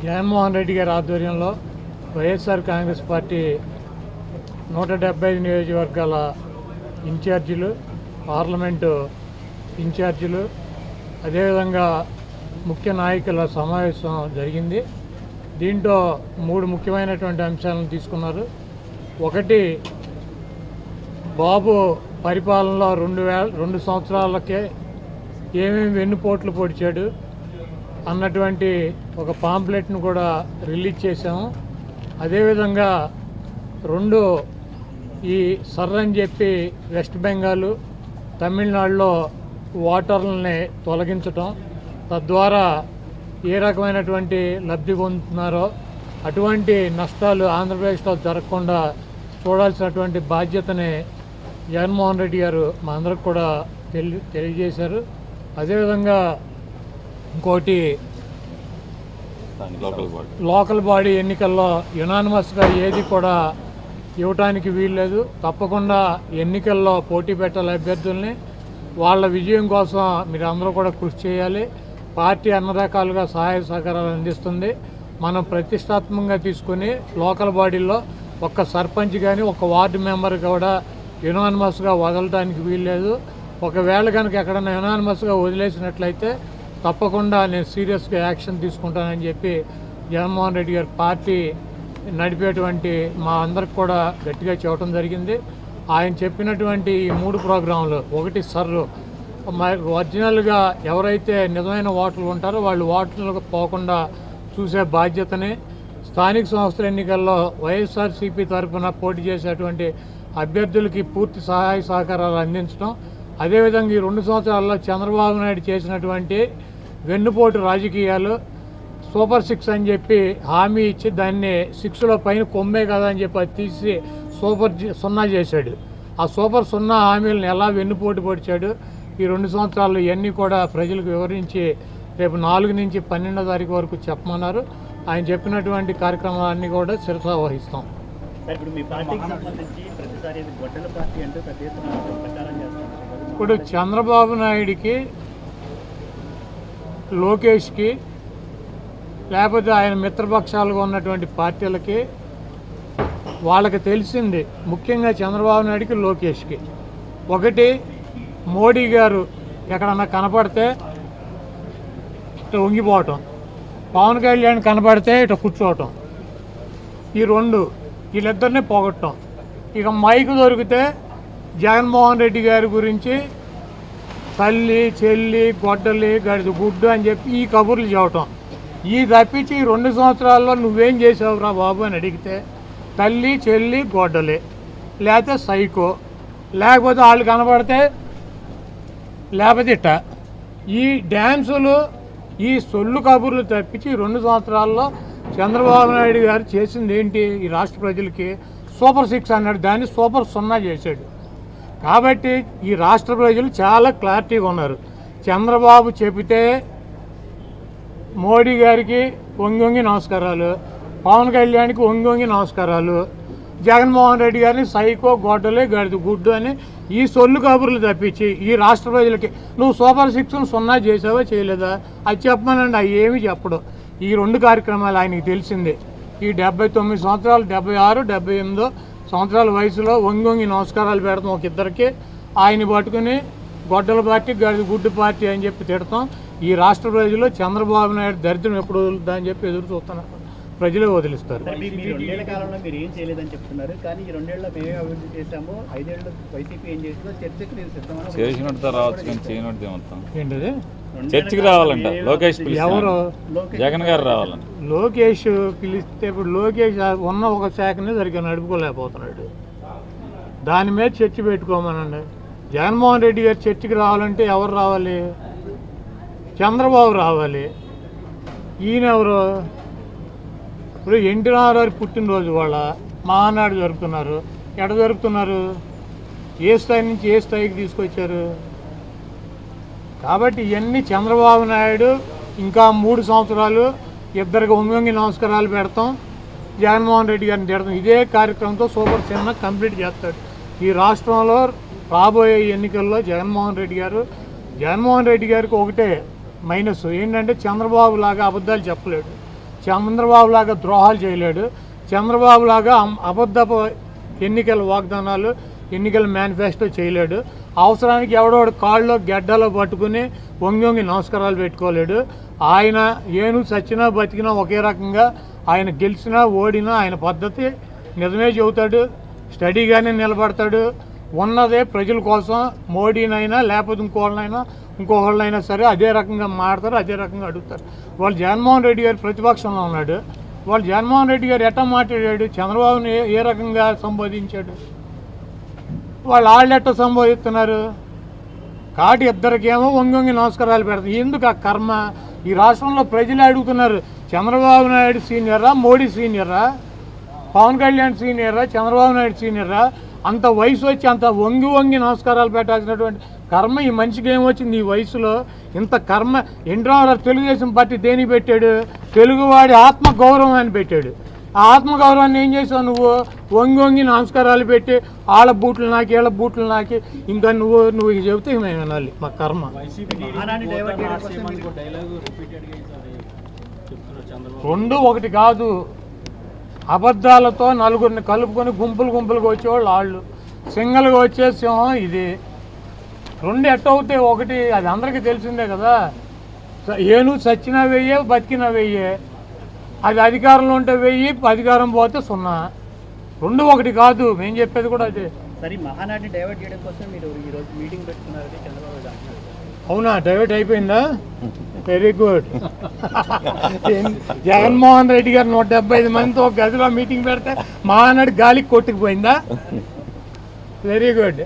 జగన్మోహన్ రెడ్డి గారి ఆధ్వర్యంలో వైఎస్ఆర్ కాంగ్రెస్ పార్టీ 175 నియోజకవర్గాల ఇన్ఛార్జీలు, పార్లమెంటు ఇన్ఛార్జీలు, అదేవిధంగా ముఖ్య నాయకుల సమావేశం జరిగింది. దీంట్లో 3 ముఖ్యమైనటువంటి అంశాలను తీసుకున్నారు. ఒకటి, బాబు పరిపాలనలో 2 సంవత్సరాలకే ఏమేమి వెన్నుపోట్లు పొడిచాడు అన్నటువంటి ఒక పాంప్లెట్ను కూడా రిలీజ్ చేశాము. అదేవిధంగా 2, ఈ సర్ అని చెప్పి వెస్ట్ బెంగాల్, తమిళనాడులో ఓటర్లని తొలగించటం, తద్వారా ఏ రకమైనటువంటి లబ్ధి పొందుతున్నారో అటువంటి నష్టాలు ఆంధ్రప్రదేశ్లో జరగకుండా చూడాల్సినటువంటి బాధ్యతని జగన్మోహన్ రెడ్డి గారు మా అందరికి కూడా తెలియజేశారు. అదేవిధంగా ఇంకోటి, లోకల్ బాడీ ఎన్నికల్లో యునానిమస్గా ఏది కూడా ఇవ్వటానికి వీల్లేదు. తప్పకుండా ఎన్నికల్లో పోటీ పెట్టాలి అభ్యర్థుల్ని. వాళ్ళ విజయం కోసం మీరు అందరూ కూడా కృషి చేయాలి. పార్టీ అన్ని రకాలుగా సహాయ సహకారాలు అందిస్తుంది. మనం ప్రతిష్టాత్మకంగా తీసుకుని లోకల్ బాడీల్లో ఒక్క సర్పంచ్ కానీ ఒక్క వార్డు మెంబర్ కూడా యునానిమస్గా వదలటానికి వీల్లేదు. ఒకవేళ కనుక ఎక్కడన్నా యునానిమస్గా వదిలేసినట్లయితే తప్పకుండా నేను సీరియస్గా యాక్షన్ తీసుకుంటానని చెప్పి జగన్మోహన్ రెడ్డి గారి పార్టీ నడిపేటువంటి మా అందరికి కూడా గట్టిగా చెప్పడం జరిగింది. ఆయన చెప్పినటువంటి ఈ 3 ప్రోగ్రాంలు, ఒకటి సర్రు, ఒరిజినల్గా ఎవరైతే నిజమైన ఓటర్లు ఉంటారో వాళ్ళు ఓటర్లకు పోకుండా చూసే బాధ్యతని, స్థానిక సంస్థల ఎన్నికల్లో వైఎస్ఆర్సీపీ తరఫున పోటీ చేసేటువంటి అభ్యర్థులకి పూర్తి సహాయ సహకారాలు అందించడం, అదేవిధంగా ఈ 2 సంవత్సరాల్లో చంద్రబాబు నాయుడు చేసినటువంటి వెన్నుపోటు రాజకీయాలు, సూపర్ 6 అని చెప్పి హామీ ఇచ్చి దాన్ని 6లో పైన కొమ్మే కదా అని చెప్పి అది తీసి సూపర్ 0 చేశాడు. ఆ సూపర్ 0 హామీలను ఎలా వెన్నుపోటు పొడిచాడు ఈ 2 సంవత్సరాలు ఇవన్నీ కూడా ప్రజలకు వివరించి రేపు 4 నుంచి 12వ తారీఖు వరకు చెప్పమన్నారు. ఆయన చెప్పినటువంటి కార్యక్రమాలన్నీ కూడా శిరసా వహిస్తాం. ఇప్పుడు చంద్రబాబు నాయుడికి, లోకేష్కి, లేకపోతే ఆయన మిత్రపక్షాలుగా ఉన్నటువంటి పార్టీలకి వాళ్ళకి తెలిసింది, ముఖ్యంగా చంద్రబాబు నాయుడికి, లోకేష్కి, ఒకటి, మోడీ గారు ఎక్కడన్నా కనపడితే ఇటు వంగిపోవటం, పవన్ కళ్యాణ్ కనపడితే ఇటు కూర్చోవటం, ఈ 2 వీళ్ళిద్దరినీ పోగొట్టడం. ఇక మైకు దొరికితే జగన్మోహన్ రెడ్డి గారి గురించి తల్లి, చెల్లి, గొడ్డలి, గడిది గుడ్డు అని చెప్పి ఈ కబుర్లు చెప్పటం. ఈ తప్పించి ఈ 2 సంవత్సరాల్లో నువ్వేం చేసావురా బాబు అని అడిగితే తల్లి, చెల్లి, గొడ్డలి, లేకపోతే సైకో, లేకపోతే వాళ్ళు కనబడితే లేకపోతే ఇట్ట, ఈ డ్యాన్సులు, ఈ సొల్లు కబుర్లు తప్పించి 2 సంవత్సరాల్లో చంద్రబాబు నాయుడు గారు చేసింది ఏంటి? ఈ రాష్ట్ర ప్రజలకి సూపర్ 6 అన్నాడు, దాన్ని సూపర్ 0 చేశాడు. కాబట్టి ఈ రాష్ట్ర ప్రజలు చాలా క్లారిటీగా ఉన్నారు. చంద్రబాబు చెబితే మోడీ గారికి వంగి నమస్కారాలు, పవన్ కళ్యాణ్కి వంగి నమస్కారాలు, జగన్మోహన్ రెడ్డి గారిని సైకో, గొడ్డలే, గడిది గుడ్డు అని ఈ సొల్లు కబుర్లు తప్పించి ఈ రాష్ట్ర ప్రజలకి నువ్వు సూపర్ 6ను 0 చేసావా చేయలేదా అది చెప్పమనండి. అవి ఏమీ చెప్పడు. ఈ 2 కార్యక్రమాలు ఆయనకి తెలిసిందే. ఈ 79 సంవత్సరాలు, 76, 78 సంవత్సరాల వయసులో వంగి నమస్కారాలు పెడతాం ఒక ఇద్దరికి, ఆయన పట్టుకుని గొడ్డల పార్టీ, గడిది గుడ్డు పార్టీ అని చెప్పి తిడతాం. ఈ రాష్ట్ర ప్రజలు చంద్రబాబు నాయుడు దరిద్రం ఎప్పుడు వదులుతా అని చెప్పి ఎదురు చూస్తున్నారు. ప్రజలే వదిలిస్తారు. ఏంటది? చర్చకి రావాలంట లోకేష్, ఎవరు? జగన్ గారు రావాలంట. లోకేష్ పిలిస్తే ఇప్పుడు లోకేష్ ఉన్న ఒక శాఖని సరిగ్గా నడుపుకోలేకపోతున్నాడు. దాని మీద చర్చ పెట్టుకోమనండి. జగన్మోహన్ రెడ్డి గారు చర్చకి రావాలంటే ఎవరు రావాలి? చంద్రబాబు రావాలి. ఈయన ఎవరు? ఇప్పుడు ఎన్టీ రామారావు పుట్టినరోజు వాళ్ళ మహానాడు జరుపుతున్నారు. ఎక్కడ జరుపుతున్నారు? ఏ స్థాయి నుంచి ఏ స్థాయికి తీసుకొచ్చారు? కాబట్టి ఇవన్నీ చంద్రబాబు నాయుడు ఇంకా 3 సంవత్సరాలు ఇద్దరికి వంగి నమస్కారాలు పెడతాం, జగన్మోహన్ రెడ్డి గారిని తిడతాం. ఇదే కార్యక్రమంతో సూపర్ 0 కంప్లీట్ చేస్తాడు. ఈ రాష్ట్రంలో రాబోయే ఎన్నికల్లో జగన్మోహన్ రెడ్డి గారికి ఒకటే మైనస్ ఏంటంటే చంద్రబాబు లాగా అబద్ధాలు చెప్పలేడు. చంద్రబాబు లాగా ద్రోహాలు చేయలేడు, చంద్రబాబు లాగా అబద్ధపు ఎన్నికల వాగ్దానాలు, ఎన్నికల మేనిఫెస్టో చేయలేడు. అవసరానికి ఎవడోడు కాళ్ళలో గెడ్డలో పట్టుకుని వంగి నమస్కారాలు పెట్టుకోలేడు. ఆయన ఏను సచ్చినా బతికినా ఒకే రకంగా, ఆయన గెలిచినా ఓడినా ఆయన పద్ధతి నిజమే చెబుతాడు, స్టడీగానే నిలబడతాడు. ఉన్నదే ప్రజల కోసం, మోడీనైనా లేకపోతే ఇంకోళ్ళైనా సరే అదే రకంగా మాట్లాడతారు, అదే రకంగా అడుగుతారు. వాళ్ళు జగన్మోహన్ రెడ్డి గారు ప్రతిపక్షంలో ఉన్నాడు, వాళ్ళు జగన్మోహన్ రెడ్డి గారు ఎట్లా మాట్లాడాడు, చంద్రబాబుని ఏ రకంగా సంబోధించాడు, వాళ్ళు ఎట్లా సంబోధిస్తున్నారు. కాబట్టి ఇద్దరికేమో వంగి నమస్కారాలు పెడతారు. ఎందుకు ఆ కర్మ? ఈ రాష్ట్రంలో ప్రజలు అడుగుతున్నారు, చంద్రబాబు నాయుడు సీనియరా, మోడీ సీనియరా, పవన్ కళ్యాణ్ సీనియరా, చంద్రబాబు నాయుడు సీనియరా? అంత వయసు వచ్చి అంత వంగి నమస్కారాలు పెట్టాల్సినటువంటి కర్మ ఈ మనిషికి ఏమొచ్చింది ఈ వయసులో? ఇంత కర్మ. ఎన్టీఆర్ తెలుగుదేశం పార్టీ దేని పెట్టాడు? తెలుగువాడి ఆత్మగౌరవం అని పెట్టాడు. ఆ ఆత్మగౌరవాన్ని ఏం చేసావు నువ్వు? వంగి నమస్కారాలు పెట్టి వాళ్ళ బూట్లు నాకి, వీళ్ళ బూట్లు నాకి, ఇంకా నువ్వు చెబితే మేము వినాలి. మా కర్మ. రెండు ఒకటి కాదు. అబద్ధాలతో నలుగురిని కలుపుకొని గుంపులుగా వచ్చేవాళ్ళు వాళ్ళు, సింగల్గా వచ్చే సింహం ఇది. రెండు ఎట్టవుతాయి? ఒకటి అది అందరికీ తెలిసిందే కదా, ఏను సచ్చినా వెయ్యే, బతికినా వెయ్యే. అది అధికారంలో ఉంటే వెయ్యి, అధికారం పోతే 0. రెండు ఒకటి కాదు. మేము చెప్పేది కూడా అదే. సరే, మహానాడిని డైవర్ట్ చేయడం కోసం మీరు ఈరోజు మీటింగ్ పెట్టుకున్నారని చంద్రబాబు అంటున్నారు. అవునా? డైవర్ట్ అయిపోయిందా? Very good. జగన్మోహన్ రెడ్డి గారు 175 మందితో ఒక గదిలో మీటింగ్ పెడితే మహానాడు గాలికి కొట్టుకుపోయిందా? Very good.